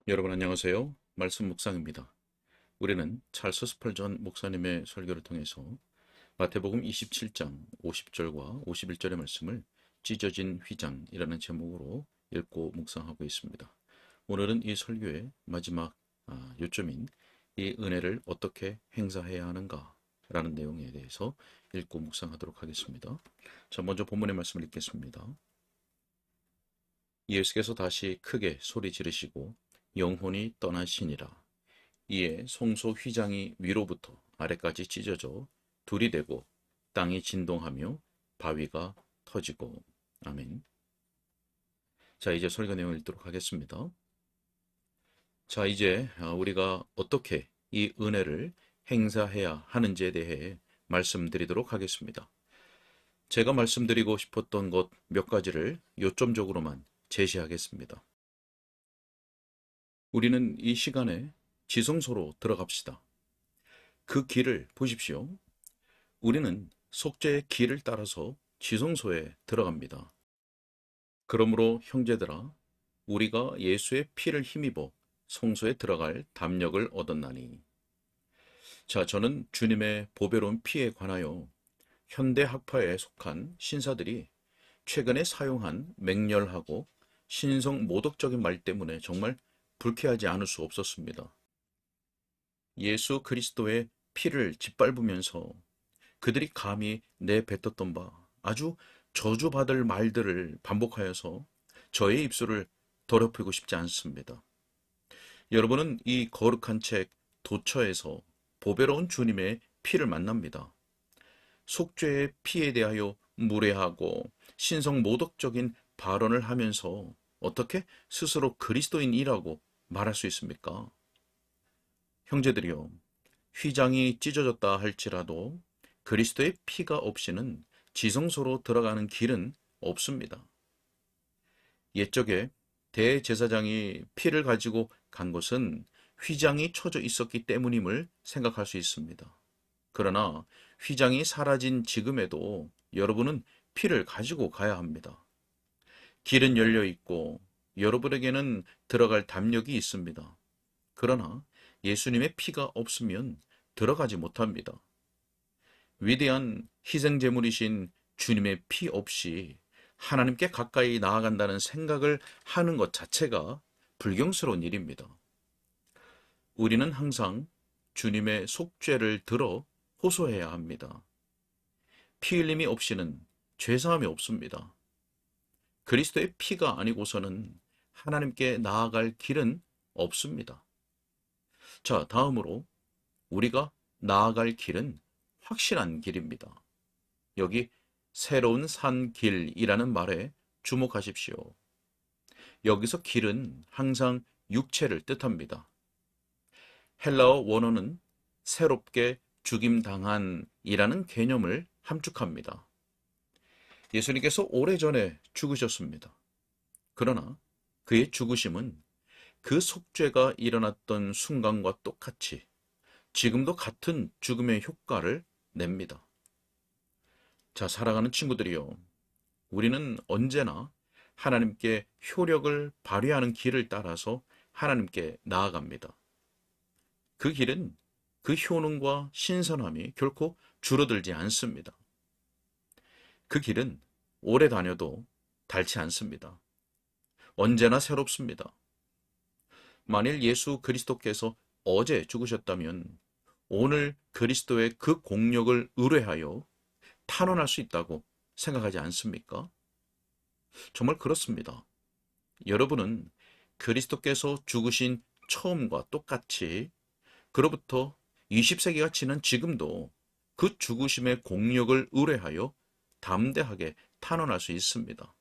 여러분 안녕하세요. 말씀 묵상입니다. 우리는 찰스 스펄전 목사님의 설교를 통해서 마태복음 27장 50절과 51절의 말씀을 찢어진 휘장이라는 제목으로 읽고 묵상하고 있습니다. 오늘은 이 설교의 마지막 요점인 이 은혜를 어떻게 행사해야 하는가 라는 내용에 대해서 읽고 묵상하도록 하겠습니다. 자, 먼저 본문의 말씀을 읽겠습니다. 예수께서 다시 크게 소리 지르시고 영혼이 떠나시니라. 이에 성소 휘장이 위로부터 아래까지 찢어져 둘이 되고 땅이 진동하며 바위가 터지고. 아멘. 자, 이제 설교 내용을 읽도록 하겠습니다. 자, 이제 우리가 어떻게 이 은혜를 행사해야 하는지에 대해 말씀드리도록 하겠습니다. 제가 말씀드리고 싶었던 것 몇 가지를 요점적으로만 제시하겠습니다. 우리는 이 시간에 지성소로 들어갑시다. 그 길을 보십시오. 우리는 속죄의 길을 따라서 지성소에 들어갑니다. 그러므로 형제들아, 우리가 예수의 피를 힘입어 성소에 들어갈 담력을 얻었나니. 자, 저는 주님의 보배로운 피에 관하여 현대 학파에 속한 신사들이 최근에 사용한 맹렬하고 신성 모독적인 말 때문에 정말 불쾌하지 않을 수 없었습니다. 예수 그리스도의 피를 짓밟으면서 그들이 감히 내뱉었던 바 아주 저주받을 말들을 반복하여서 저의 입술을 더럽히고 싶지 않습니다. 여러분은 이 거룩한 책 도처에서 보배로운 주님의 피를 만납니다. 속죄의 피에 대하여 무례하고 신성 모독적인 발언을 하면서 어떻게 스스로 그리스도인이라고 말할 수 있습니까? 형제들이요, 휘장이 찢어졌다 할지라도 그리스도의 피가 없이는 지성소로 들어가는 길은 없습니다. 옛적에 대제사장이 피를 가지고 간 것은 휘장이 쳐져 있었기 때문임을 생각할 수 있습니다. 그러나 휘장이 사라진 지금에도 여러분은 피를 가지고 가야 합니다. 길은 열려 있고 여러분에게는 들어갈 담력이 있습니다. 그러나 예수님의 피가 없으면 들어가지 못합니다. 위대한 희생제물이신 주님의 피 없이 하나님께 가까이 나아간다는 생각을 하는 것 자체가 불경스러운 일입니다. 우리는 항상 주님의 속죄를 들어 호소해야 합니다. 피 흘림이 없이는 죄사함이 없습니다. 그리스도의 피가 아니고서는 하나님께 나아갈 길은 없습니다. 자, 다음으로 우리가 나아갈 길은 확실한 길입니다. 여기 새로운 산 길이라는 말에 주목하십시오. 여기서 길은 항상 육체를 뜻합니다. 헬라어 원어는 새롭게 죽임당한이라는 개념을 함축합니다. 예수님께서 오래전에 죽으셨습니다. 그러나 그의 죽으심은 그 속죄가 일어났던 순간과 똑같이 지금도 같은 죽음의 효과를 냅니다. 자, 사랑하는 친구들이요. 우리는 언제나 하나님께 효력을 발휘하는 길을 따라서 하나님께 나아갑니다. 그 길은 그 효능과 신선함이 결코 줄어들지 않습니다. 그 길은 오래 다녀도 닳지 않습니다. 언제나 새롭습니다. 만일 예수 그리스도께서 어제 죽으셨다면 오늘 그리스도의 그 공력을 의뢰하여 탄원할 수 있다고 생각하지 않습니까? 정말 그렇습니다. 여러분은 그리스도께서 죽으신 처음과 똑같이 그로부터 20세기가 지난 지금도 그 죽으심의 공력을 의뢰하여 담대하게 탄원할 수 있습니다.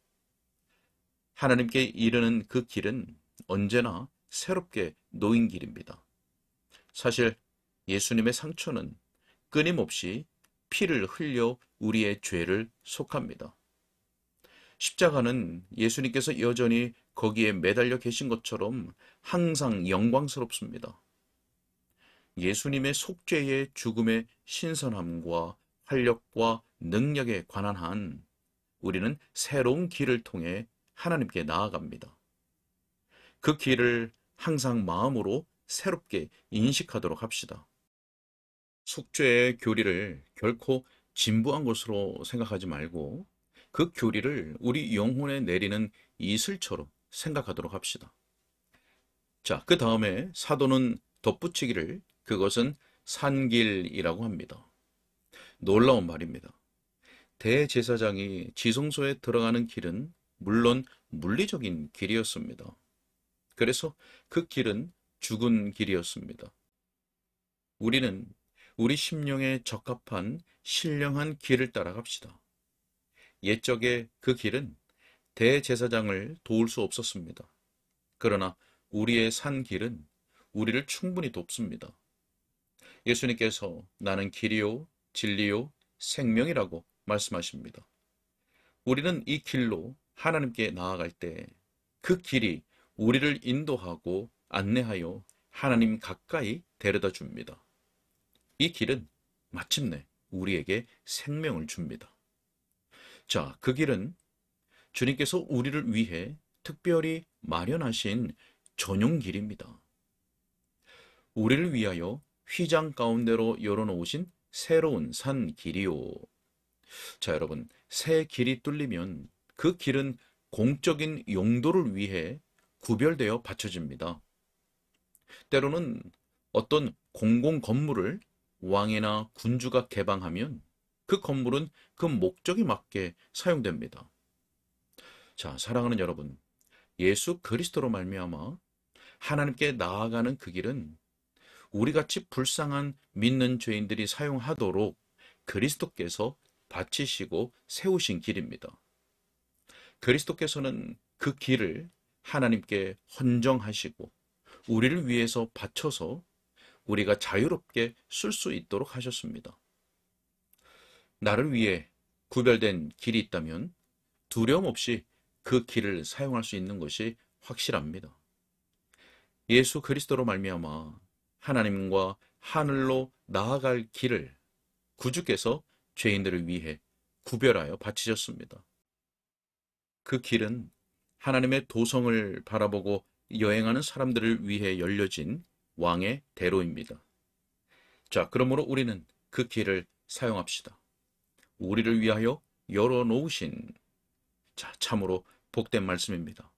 하나님께 이르는 그 길은 언제나 새롭게 놓인 길입니다. 사실 예수님의 상처는 끊임없이 피를 흘려 우리의 죄를 속합니다. 십자가는 예수님께서 여전히 거기에 매달려 계신 것처럼 항상 영광스럽습니다. 예수님의 속죄의 죽음의 신선함과 활력과 능력에 관한 한 우리는 새로운 길을 통해 하나님께 나아갑니다. 그 길을 항상 마음으로 새롭게 인식하도록 합시다. 숙제의 교리를 결코 진부한 것으로 생각하지 말고 그 교리를 우리 영혼에 내리는 이슬처럼 생각하도록 합시다. 자, 그 다음에 사도는 덧붙이기를 그것은 산길이라고 합니다. 놀라운 말입니다. 대제사장이 지성소에 들어가는 길은 물론 물리적인 길이었습니다. 그래서 그 길은 죽은 길이었습니다. 우리는 우리 심령에 적합한 신령한 길을 따라갑시다. 옛적에 그 길은 대제사장을 도울 수 없었습니다. 그러나 우리의 산 길은 우리를 충분히 돕습니다. 예수님께서 나는 길이요, 진리요, 생명이라고 말씀하십니다. 우리는 이 길로 하나님께 나아갈 때 그 길이 우리를 인도하고 안내하여 하나님 가까이 데려다 줍니다. 이 길은 마침내 우리에게 생명을 줍니다. 자, 그 길은 주님께서 우리를 위해 특별히 마련하신 전용 길입니다. 우리를 위하여 휘장 가운데로 열어놓으신 새로운 산 길이요. 자, 여러분, 새 길이 뚫리면 그 길은 공적인 용도를 위해 구별되어 바쳐집니다. 때로는 어떤 공공 건물을 왕이나 군주가 개방하면 그 건물은 그 목적에 맞게 사용됩니다. 자, 사랑하는 여러분, 예수 그리스도로 말미암아 하나님께 나아가는 그 길은 우리같이 불쌍한 믿는 죄인들이 사용하도록 그리스도께서 바치시고 세우신 길입니다. 그리스도께서는 그 길을 하나님께 헌정하시고 우리를 위해서 바쳐서 우리가 자유롭게 쓸 수 있도록 하셨습니다. 나를 위해 구별된 길이 있다면 두려움 없이 그 길을 사용할 수 있는 것이 확실합니다. 예수 그리스도로 말미암아 하나님과 하늘로 나아갈 길을 구주께서 죄인들을 위해 구별하여 바치셨습니다. 그 길은 하나님의 도성을 바라보고 여행하는 사람들을 위해 열려진 왕의 대로입니다. 자, 그러므로 우리는 그 길을 사용합시다. 우리를 위하여 열어놓으신, 자, 참으로 복된 말씀입니다.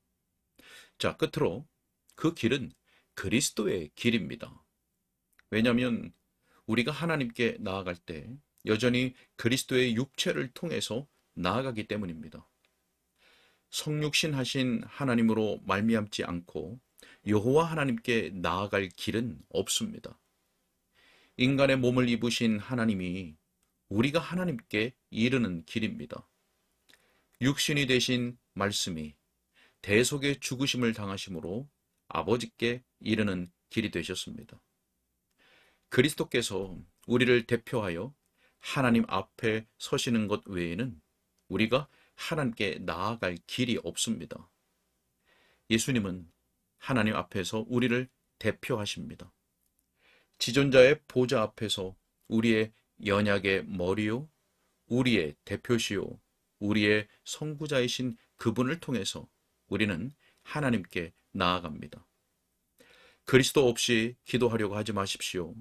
자, 끝으로 그 길은 그리스도의 길입니다. 왜냐하면 우리가 하나님께 나아갈 때 여전히 그리스도의 육체를 통해서 나아가기 때문입니다. 성육신하신 하나님으로 말미암지 않고 여호와 하나님께 나아갈 길은 없습니다. 인간의 몸을 입으신 하나님이 우리가 하나님께 이르는 길입니다. 육신이 되신 말씀이 대속의 죽으심을 당하심으로 아버지께 이르는 길이 되셨습니다. 그리스도께서 우리를 대표하여 하나님 앞에 서시는 것 외에는 우리가 하나님께 나아갈 길이 없습니다. 예수님은 하나님 앞에서 우리를 대표하십니다. 지존자의 보좌 앞에서 우리의 연약의 머리요, 우리의 대표시요, 우리의 선구자이신 그분을 통해서 우리는 하나님께 나아갑니다. 그리스도 없이 기도하려고 하지 마십시오.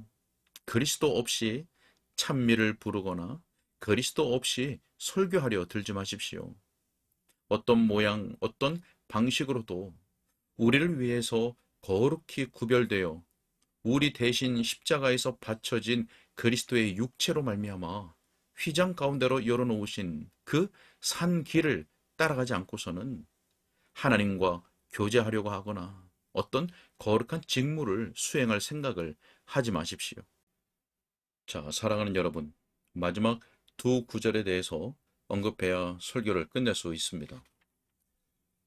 그리스도 없이 찬미를 부르거나 그리스도 없이 설교하려 들지 마십시오. 어떤 모양, 어떤 방식으로도 우리를 위해서 거룩히 구별되어 우리 대신 십자가에서 바쳐진 그리스도의 육체로 말미암아 휘장 가운데로 열어놓으신 그 산 길을 따라가지 않고서는 하나님과 교제하려고 하거나 어떤 거룩한 직무를 수행할 생각을 하지 마십시오. 자, 사랑하는 여러분, 마지막 두 구절에 대해서 언급해야 설교를 끝낼 수 있습니다.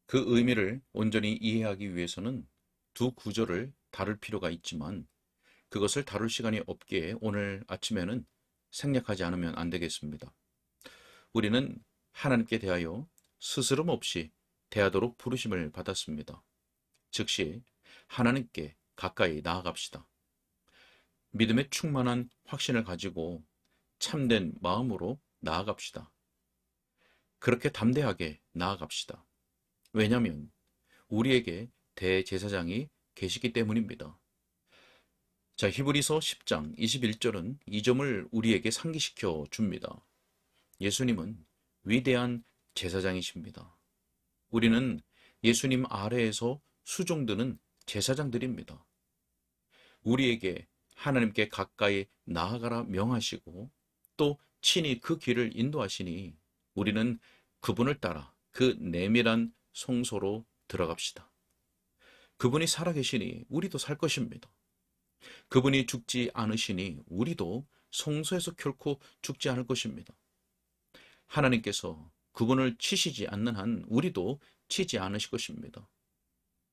그 의미를 온전히 이해하기 위해서는 두 구절을 다룰 필요가 있지만 그것을 다룰 시간이 없기에 오늘 아침에는 생략하지 않으면 안 되겠습니다. 우리는 하나님께 대하여 스스럼 없이 대하도록 부르심을 받았습니다. 즉시 하나님께 가까이 나아갑시다. 믿음에 충만한 확신을 가지고 참된 마음으로 나아갑시다. 그렇게 담대하게 나아갑시다. 왜냐하면 우리에게 대제사장이 계시기 때문입니다. 자, 히브리서 10장 21절은 이 점을 우리에게 상기시켜 줍니다. 예수님은 위대한 제사장이십니다. 우리는 예수님 아래에서 수종드는 제사장들입니다. 우리에게 하나님께 가까이 나아가라 명하시고 또 친히 그 길을 인도하시니 우리는 그분을 따라 그 내밀한 성소로 들어갑시다. 그분이 살아계시니 우리도 살 것입니다. 그분이 죽지 않으시니 우리도 성소에서 결코 죽지 않을 것입니다. 하나님께서 그분을 치시지 않는 한 우리도 치지 않으실 것입니다.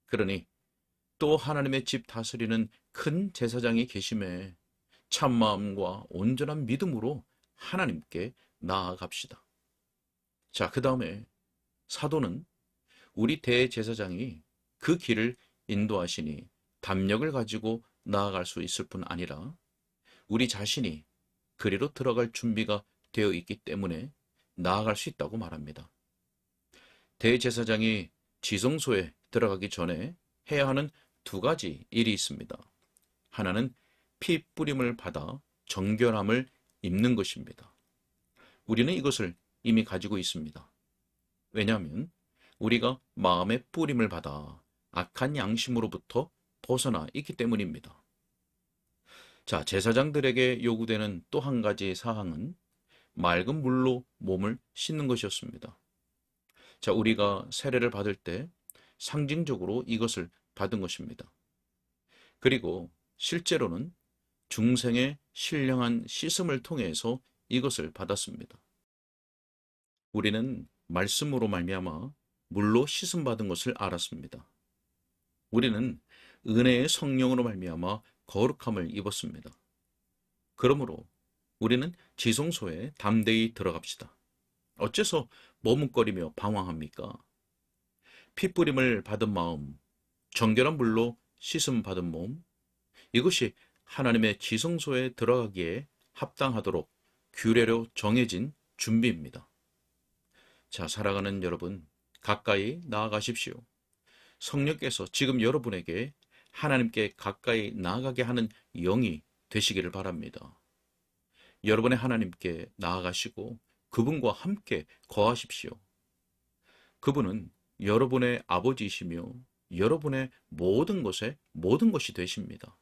그러니 또 하나님의 집 다스리는 큰 제사장이 계심에 참마음과 온전한 믿음으로 하나님께 나아갑시다. 자, 그 다음에 사도는 우리 대제사장이 그 길을 인도하시니 담력을 가지고 나아갈 수 있을 뿐 아니라 우리 자신이 그리로 들어갈 준비가 되어 있기 때문에 나아갈 수 있다고 말합니다. 대제사장이 지성소에 들어가기 전에 해야 하는 두 가지 일이 있습니다. 하나는 피 뿌림을 받아 정결함을 입는 것입니다. 우리는 이것을 이미 가지고 있습니다. 왜냐하면 우리가 마음의 뿌림을 받아 악한 양심으로부터 벗어나 있기 때문입니다. 자, 제사장들에게 요구되는 또 한 가지 사항은 맑은 물로 몸을 씻는 것이었습니다. 자, 우리가 세례를 받을 때 상징적으로 이것을 받은 것입니다. 그리고 실제로는 중생의 신령한 씻음을 통해서 이것을 받았습니다. 우리는 말씀으로 말미암아 물로 씻음 받은 것을 알았습니다. 우리는 은혜의 성령으로 말미암아 거룩함을 입었습니다. 그러므로 우리는 지성소에 담대히 들어갑시다. 어째서 머뭇거리며 방황합니까? 핏부림을 받은 마음, 정결한 물로 씻음 받은 몸, 이것이 하나님의 지성소에 들어가기에 합당하도록 규례로 정해진 준비입니다. 자, 사랑하는 여러분, 가까이 나아가십시오. 성령께서 지금 여러분에게 하나님께 가까이 나아가게 하는 영이 되시기를 바랍니다. 여러분의 하나님께 나아가시고 그분과 함께 거하십시오. 그분은 여러분의 아버지이시며 여러분의 모든 것에 모든 것이 되십니다.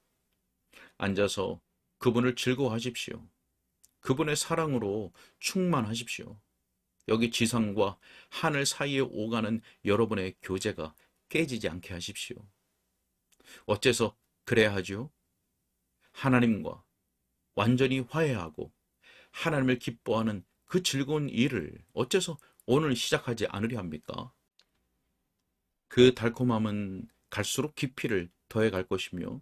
앉아서 그분을 즐거워하십시오. 그분의 사랑으로 충만하십시오. 여기 지상과 하늘 사이에 오가는 여러분의 교제가 깨지지 않게 하십시오. 어째서 그래야 하죠? 하나님과 완전히 화해하고 하나님을 기뻐하는 그 즐거운 일을 어째서 오늘 시작하지 않으려 합니까? 그 달콤함은 갈수록 깊이를 더해갈 것이며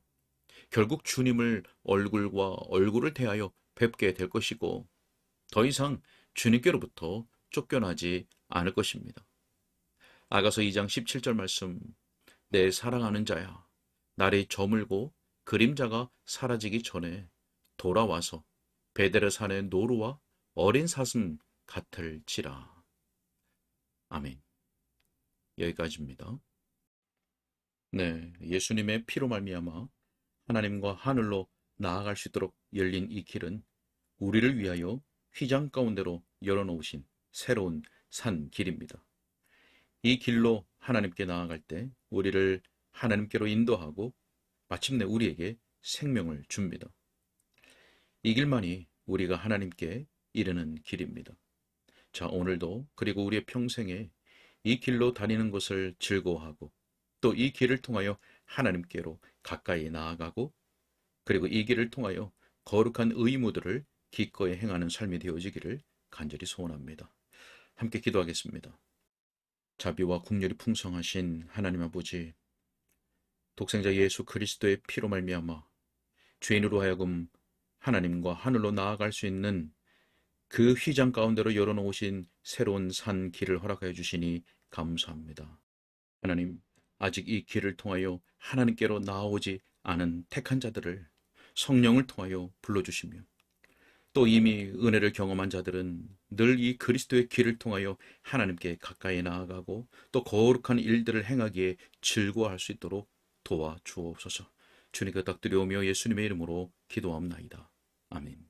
결국 주님을 얼굴과 얼굴을 대하여 뵙게 될 것이고 더 이상 주님께로부터 쫓겨나지 않을 것입니다. 아가서 2장 17절 말씀, 내 사랑하는 자야, 날이 저물고 그림자가 사라지기 전에 돌아와서 베데르산의 노루와 어린 사슴 같을지라. 아멘. 여기까지입니다. 네, 예수님의 피로 말미암아 하나님과 하늘로 나아갈 수 있도록 열린 이 길은 우리를 위하여 휘장 가운데로 열어놓으신 새로운 산 길입니다. 이 길로 하나님께 나아갈 때 우리를 하나님께로 인도하고 마침내 우리에게 생명을 줍니다. 이 길만이 우리가 하나님께 이르는 길입니다. 자, 오늘도 그리고 우리의 평생에 이 길로 다니는 것을 즐거워하고 또 이 길을 통하여 하나님께로 가까이 나아가고 그리고 이 길을 통하여 거룩한 의무들을 기꺼이 행하는 삶이 되어지기를 간절히 소원합니다. 함께 기도하겠습니다. 자비와 국률이 풍성하신 하나님 아버지, 독생자 예수 그리스도의 피로 말미암아 죄인으로 하여금 하나님과 하늘로 나아갈 수 있는 그 휘장 가운데로 열어놓으신 새로운 산 길을 허락하여 주시니 감사합니다. 하나님, 아직 이 길을 통하여 하나님께로 나아오지 않은 택한 자들을 성령을 통하여 불러주시며 또 이미 은혜를 경험한 자들은 늘 이 그리스도의 길을 통하여 하나님께 가까이 나아가고 또 거룩한 일들을 행하기에 즐거워할 수 있도록 도와주옵소서. 주님 부탁드려오며 예수님의 이름으로 기도합나이다. 아멘.